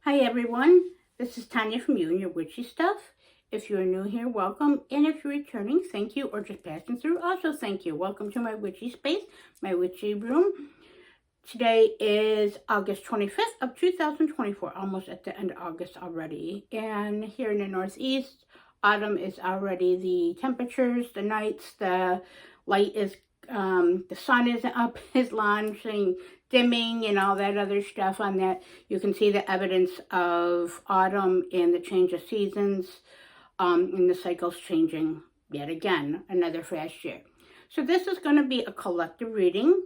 Hi everyone, this is Tanya from You and Your Witchy Stuff. If you're new here, welcome, and if you're returning, thank you, or just passing through, also thank you. Welcome to my witchy space, my witchy room. Today is August 25th of 2024, almost at the end of August already, and here in the Northeast, autumn is already the temperatures, the nights, the light is, the sun isn't up, is launching, dimming, and all that other stuff on that. You can see the evidence of autumn and the change of seasons, and the cycles changing yet again, another fast year. So this is going to be a collective reading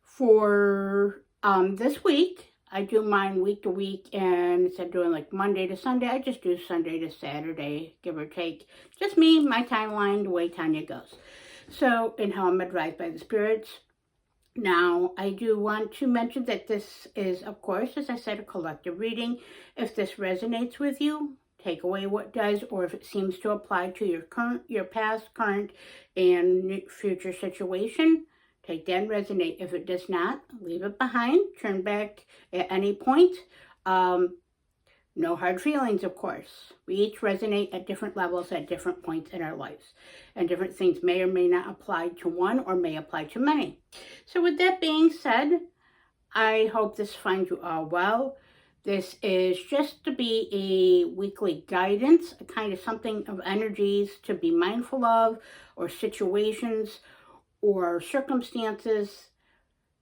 for this week. I do mine week to week, and instead of doing like Monday to Sunday, I just do Sunday to Saturday, give or take. Just me, my timeline, the way Tanya goes. So, and how I'm advised by the spirits. Now, I do want to mention that this is, of course, as I said, a collective reading. If this resonates with you, take away what does, or if it seems to apply to your past, current, and future situation, take that and resonate. If it does not, leave it behind. Turn back at any point. No hard feelings, of course. We each resonate at different levels at different points in our lives. And different things may or may not apply to one or may apply to many. So with that being said, I hope this finds you all well. This is just to be a weekly guidance, a kind of something of energies to be mindful of, or situations or circumstances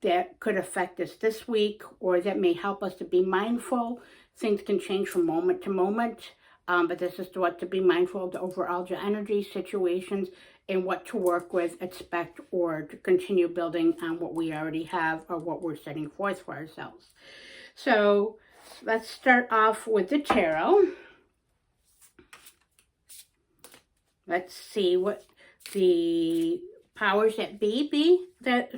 that could affect us this week, or that may help us to be mindful. Things can change from moment to moment, but this is what to be mindful of, the overall energy, situations, and what to work with, expect, or to continue building on what we already have or what we're setting forth for ourselves. So let's start off with the tarot. Let's see what the powers that be, but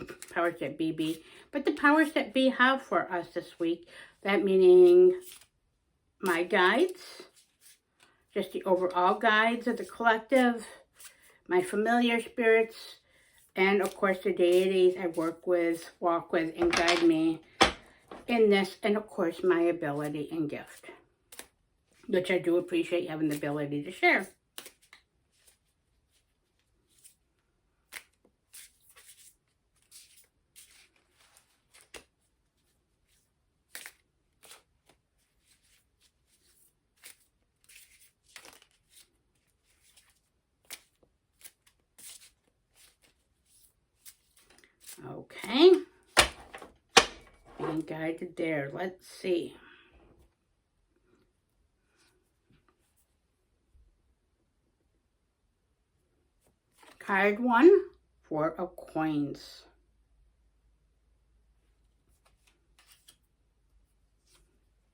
the powers that be have for us this week. That meaning my guides, just the overall guides of the collective, my familiar spirits, and of course the deities I work with, walk with, and guide me in this, and of course my ability and gift, which I do appreciate having the ability to share. Okay, being guided there. Let's see. Card 1, 4 of Coins.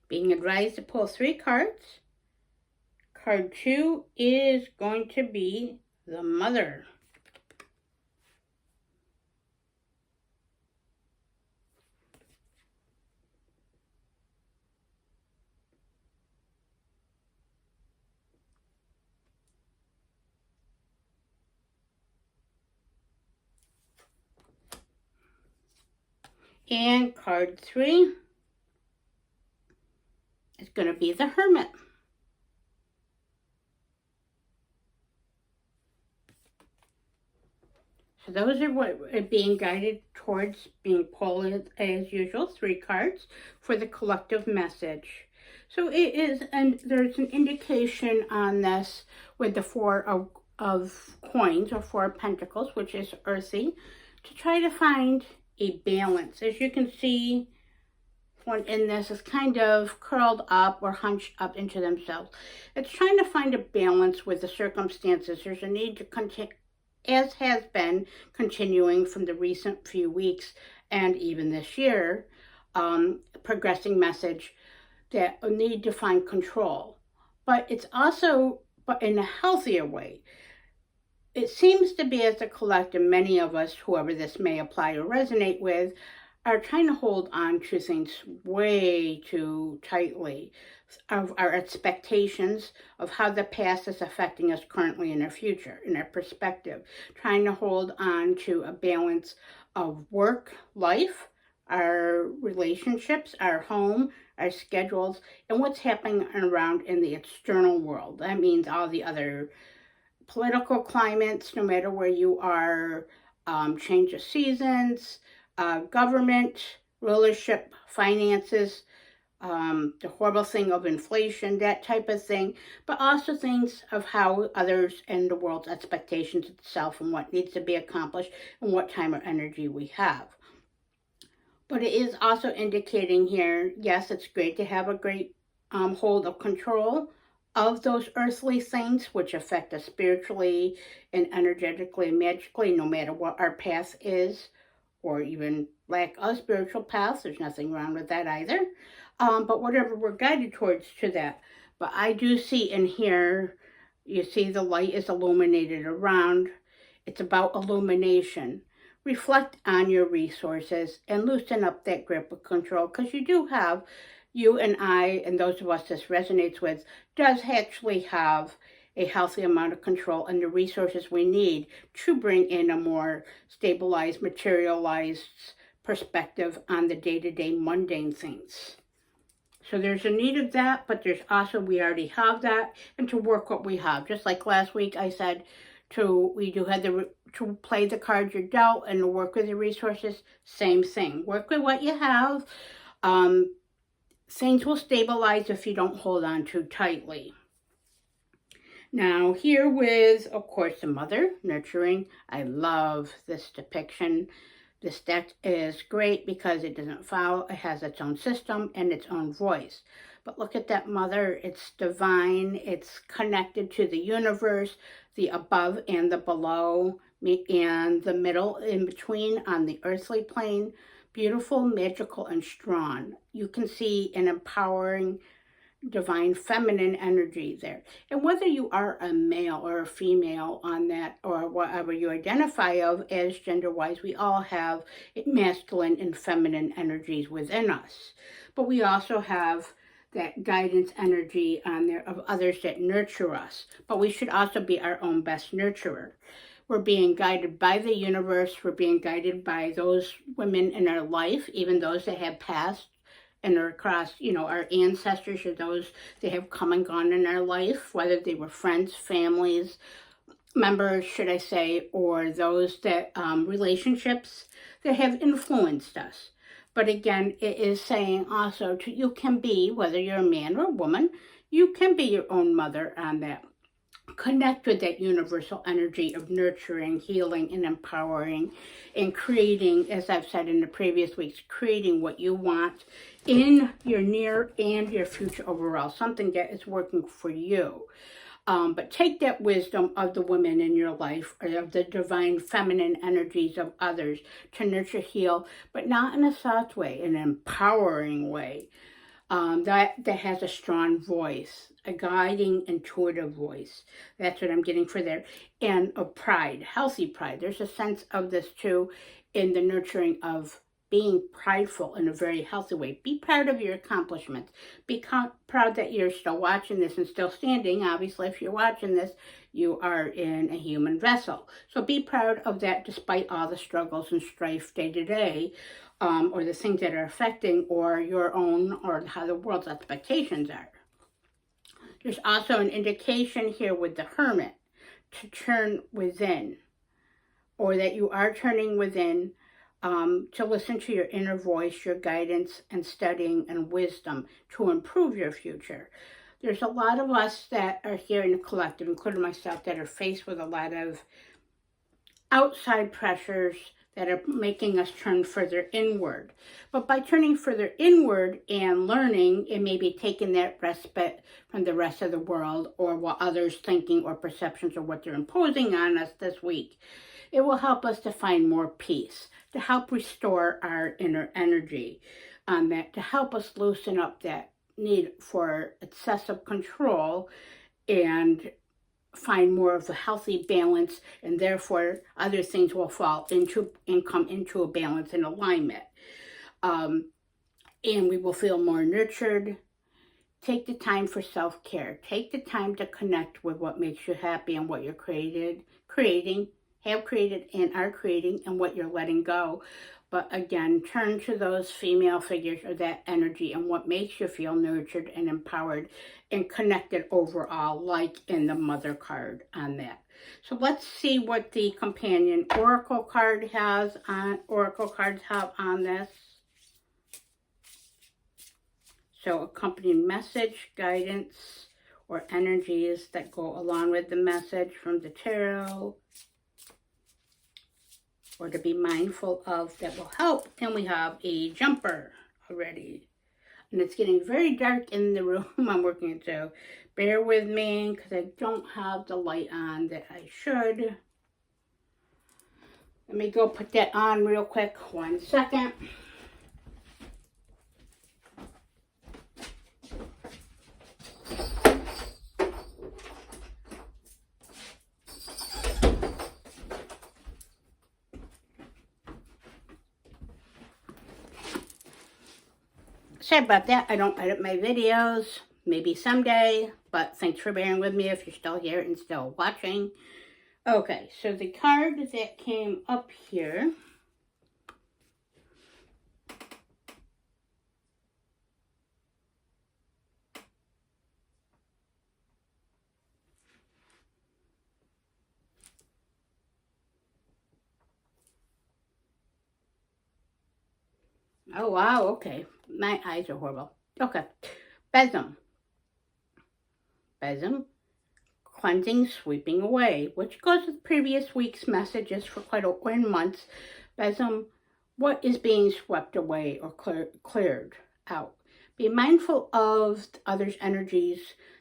Being advised to pull 3 cards. Card 2 is going to be the Mother. And card 3 is going to be the Hermit. So those are what are being guided towards, being pulled as usual, 3 cards for the collective message. So it is, and there's an indication on this with the 4 of Coins, or 4 of Pentacles, which is earthy, to try to find a balance. As you can see, one in this is kind of curled up or hunched up into themselves. It's trying to find a balance with the circumstances. There's a need to continue, as has been continuing from the recent few weeks and even this year, progressing message that need to find control. But it's also, but in a healthier way. It seems to be, as a collective, many of us, whoever this may apply or resonate with, are trying to hold on to things way too tightly, of our expectations of how the past is affecting us currently in our future, in our perspective, trying to hold on to a balance of work, life, our relationships, our home, our schedules, and what's happening around in the external world. That means all the other political climates, no matter where you are, change of seasons, government, rulership, finances, the horrible thing of inflation, that type of thing, but also things of how others and the world's expectations itself and what needs to be accomplished and what time or energy we have. But it is also indicating here, yes, it's great to have a great hold of control of those earthly things which affect us spiritually and energetically and magically, no matter what our path is, or even lack of spiritual paths. There's nothing wrong with that either. But whatever we're guided towards to that. But I do see in here, you see the light is illuminated around. It's about illumination. Reflect on your resources and loosen up that grip of control, because you do have, you and I, and those of us this resonates with, does actually have a healthy amount of control and the resources we need to bring in a more stabilized, materialized perspective on the day-to-day mundane things. So there's a need of that, but there's also, we already have that, and to work what we have. Just like last week I said, we do have to play the cards you're dealt and to work with the resources, same thing. Work with what you have. Things will stabilize if you don't hold on too tightly. Now here with, of course, the mother, nurturing. I love this depiction. This deck is great because it doesn't follow, it has its own system and its own voice. But look at that mother, it's divine, it's connected to the universe, the above and the below, and the middle in between on the earthly plane. Beautiful, magical, and strong. You can see an empowering, divine feminine energy there. And whether you are a male or a female on that, or whatever you identify of as gender-wise, we all have masculine and feminine energies within us. But we also have that guidance energy on there of others that nurture us. But we should also be our own best nurturer. We're being guided by the universe. We're being guided by those women in our life, even those that have passed and are across, our ancestors, or those that have come and gone in our life, whether they were friends, families, members, should I say, or those that, relationships that have influenced us. But again, it is saying also, you can be, whether you're a man or a woman, you can be your own mother on that. Connect with that universal energy of nurturing, healing, and empowering, and creating, as I've said in the previous weeks, creating what you want in your near and your future overall, something that is working for you. But take that wisdom of the women in your life, or of the divine feminine energies of others, to nurture, heal, but not in a soft way, in an empowering way. That has a strong voice, a guiding, intuitive voice. That's what I'm getting for there. And of pride, healthy pride. There's a sense of this too in the nurturing of being prideful in a very healthy way. Be proud of your accomplishments. Be proud that you're still watching this and still standing. Obviously, if you're watching this, you are in a human vessel. So be proud of that despite all the struggles and strife day to day. Or the things that are affecting, or your own, or how the world's expectations are. There's also an indication here with the Hermit to turn within, or that you are turning within, to listen to your inner voice, your guidance, and studying and wisdom to improve your future. There's a lot of us that are here in the collective, including myself, that are faced with a lot of outside pressures that are making us turn further inward. But by turning further inward and learning, and maybe taking that respite from the rest of the world, or what others thinking or perceptions, or what they're imposing on us this week, it will help us to find more peace, to help restore our inner energy, that to help us loosen up that need for excessive control, and find more of a healthy balance, and therefore other things will fall into and come into a balance and alignment. And we will feel more nurtured. Take the time for self-care. Take the time to connect with what makes you happy and what you're creating, have created, and are creating, and what you're letting go. But again, turn to those female figures or that energy and what makes you feel nurtured and empowered and connected overall, like in the Mother card on that. So let's see what the companion oracle card has on, oracle cards have on this. So accompanying message, guidance, or energies that go along with the message from the tarot, or to be mindful of that will help. And we have a jumper already. And it's getting very dark in the room I'm working in, so bear with me because I don't have the light on that I should. Let me go put that on real quick. 1 second. Sorry about that. I don't edit my videos. Maybe someday, but thanks for bearing with me if you're still here and still watching. Okay, so the card that came up here oh wow, okay. My eyes are horrible. Okay. Besom. Besom. Cleansing, sweeping away, which goes with previous week's messages for quite a while, months. Besom, what is being swept away or cleared out? Be mindful of others' energies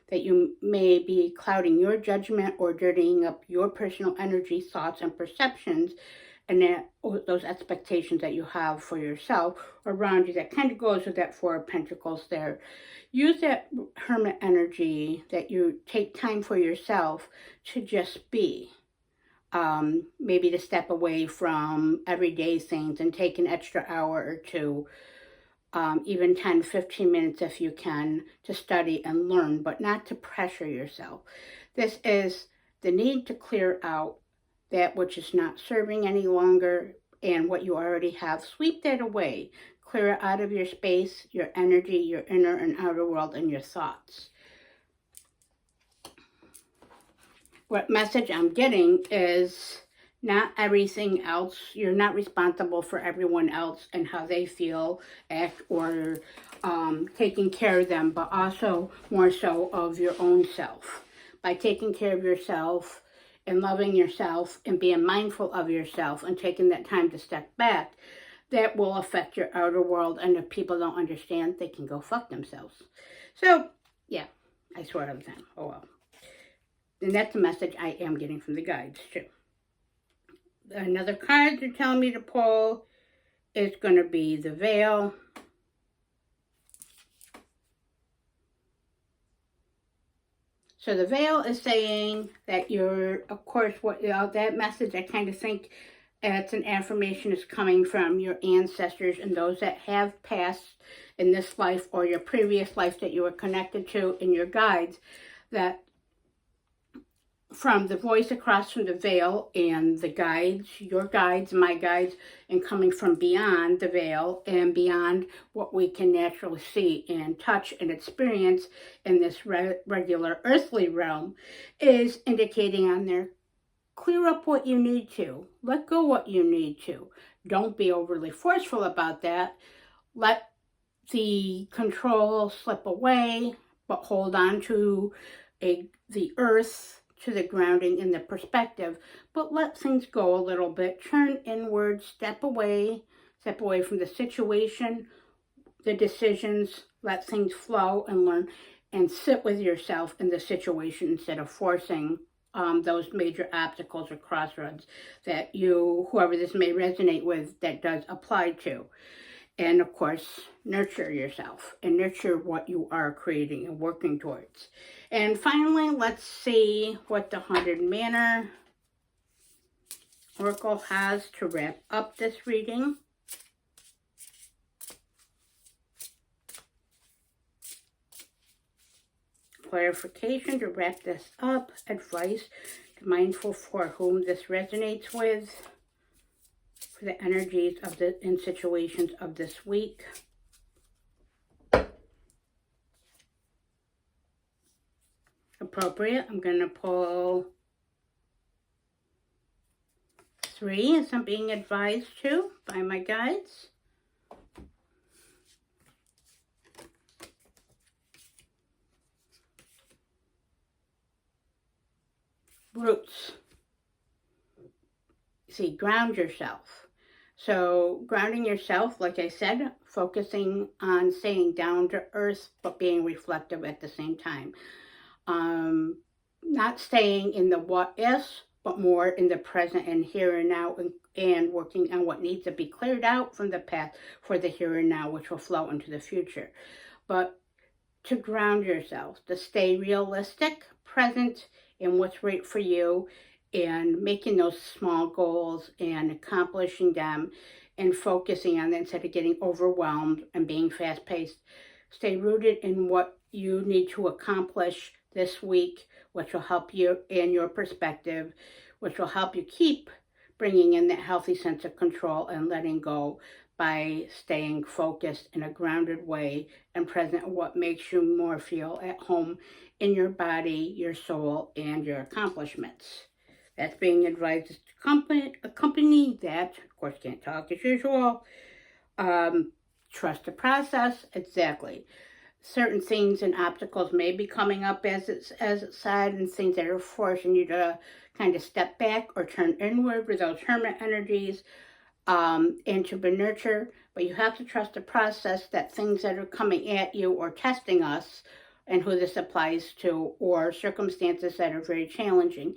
that you may be clouding your judgment or dirtying up your personal energy, thoughts, and perceptions, and that, those expectations that you have for yourself around you. That kind of goes with that Four of Pentacles there. Use that Hermit energy, that you take time for yourself to just be. Maybe to step away from everyday things and take an extra hour or two, even 10, 15 minutes if you can, to study and learn, but not to pressure yourself. This is the need to clear out that which is not serving any longer, and what you already have, sweep that away. Clear it out of your space, your energy, your inner and outer world, and your thoughts. What message I'm getting is not everything else. You're not responsible for everyone else and how they feel, act, or taking care of them, but also more so of your own self. By taking care of yourself and loving yourself and being mindful of yourself and taking that time to step back, that will affect your outer world. And if people don't understand, they can go fuck themselves. So, yeah, I swear all the time. Oh, well. And that's a message I am getting from the guides, too. Another card they're telling me to pull is going to be the Veil. So the Veil is saying that you're, of course, what that message, I kind of think it's an affirmation is coming from your ancestors and those that have passed in this life or your previous life that you were connected to, in your guides, that from the voice across from the veil and the guides, your guides, my guides, and coming from beyond the veil and beyond what we can naturally see and touch and experience in this regular earthly realm, is indicating on there, clear up what you need to, let go what you need to. Don't be overly forceful about that. Let the control slip away, but hold on to the earth, to the grounding and the perspective, but let things go a little bit. Turn inward, step away from the situation, the decisions, let things flow and learn, and sit with yourself in the situation instead of forcing those major obstacles or crossroads that you, whoever this may resonate with, that does apply to. And of course, nurture yourself and nurture what you are creating and working towards. And finally, let's see what the Haunted Manor Oracle has to wrap up this reading. Clarification to wrap this up. Advice to mindful for whom this resonates with. for the energies of in situations of this week. Appropriate. I'm going to pull 3 as I'm being advised to by my guides. Roots. See, ground yourself. So grounding yourself, like I said, focusing on staying down to earth, but being reflective at the same time. Not staying in the what ifs, but more in the present and here and now, and working on what needs to be cleared out from the past for the here and now, which will flow into the future. But to ground yourself, to stay realistic, present in what's right for you, and making those small goals and accomplishing them and focusing on them instead of getting overwhelmed and being fast-paced. Stay rooted in what you need to accomplish this week, which will help you in your perspective, which will help you keep bringing in that healthy sense of control and letting go by staying focused in a grounded way and present in what makes you more feel at home in your body, your soul, and your accomplishments. That's being advised to accompany that, of course, can't talk as usual. Trust the process, exactly. Certain things and obstacles may be coming up as it said, and things that are forcing you to kind of step back or turn inward with those hermit energies, and to be nurture. But you have to trust the process, that things that are coming at you or testing us, and who this applies to, or circumstances that are very challenging,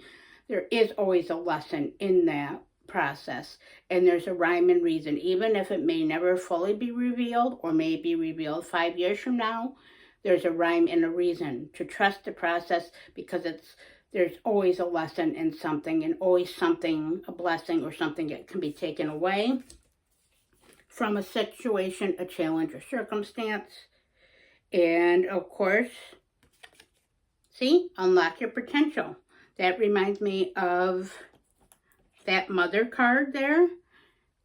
there is always a lesson in that process, and there's a rhyme and reason, even if it may never fully be revealed or may be revealed 5 years from now. There's a rhyme and a reason to trust the process, because there's always a lesson in something, and always something, a blessing or something that can be taken away from a situation, a challenge, or circumstance. And of course, see, unlock your potential. That reminds me of that mother card there.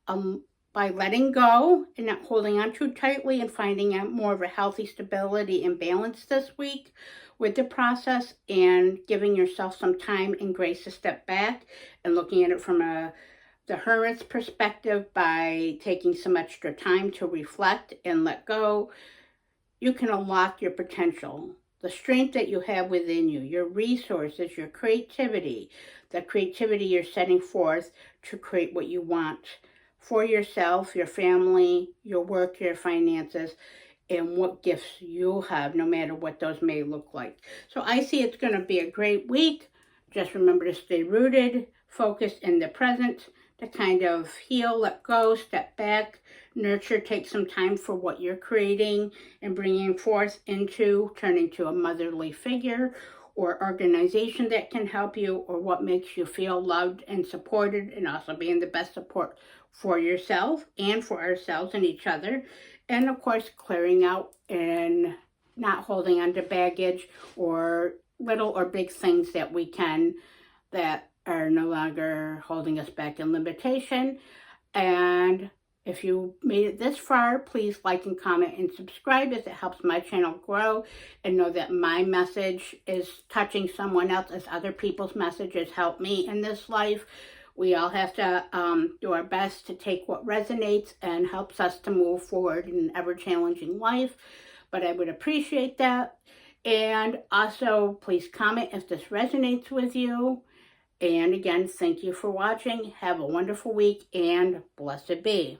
By letting go and not holding on too tightly and finding out more of a healthy stability and balance this week with the process, and giving yourself some time and grace to step back and looking at it from the hermit's perspective by taking some extra time to reflect and let go, you can unlock your potential, the strength that you have within you, your resources, your creativity, the creativity you're setting forth to create what you want for yourself, your family, your work, your finances, and what gifts you have, no matter what those may look like. So I see it's going to be a great week. Just remember to stay rooted, focused in the present, to kind of heal, let go, step back, nurture, take some time for what you're creating and bringing forth into, turning to a motherly figure or organization that can help you, or what makes you feel loved and supported, and also being the best support for yourself and for ourselves and each other. And of course, clearing out and not holding on to baggage or little or big things that we can, that are no longer holding us back in limitation. And if you made it this far, please like and comment and subscribe, as it helps my channel grow, and know that my message is touching someone else, as other people's messages help me in this life. We all have to do our best to take what resonates and helps us to move forward in an ever-challenging life. But I would appreciate that. And also, please comment if this resonates with you. And again, thank you for watching. Have a wonderful week, and blessed be.